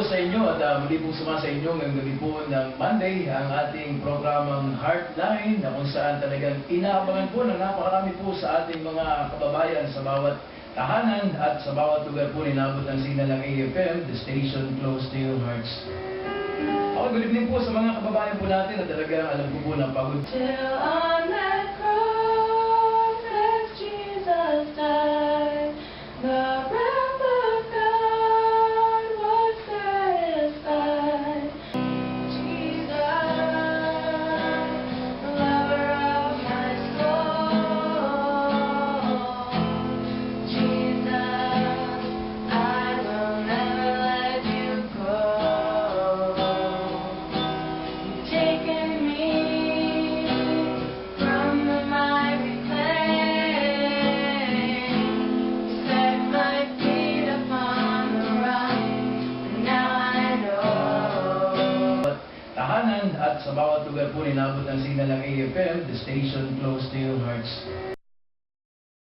sa inyo at muli pong sumasa inyo ngayong gabi po ng Monday ang ating programang Heartline na kung saan talagang inaabangan po ng napakarami po sa ating mga kababayan sa bawat tahanan at sa bawat lugar po ninabot ng signal ng AFM, the station close to your hearts. Good evening po sa mga kababayan po natin na talagang alam ko po na pagod. Till on that cross as Jesus died, the wrath of God was satisfied. Jesus, the lover of my soul. Jesus, I will never let you go. Taken me from the miry clay, set my feet upon the rock, and now I know. Tahanan at sa bawat lugar po ninabot ng signal ng AFM, the station close to your hearts.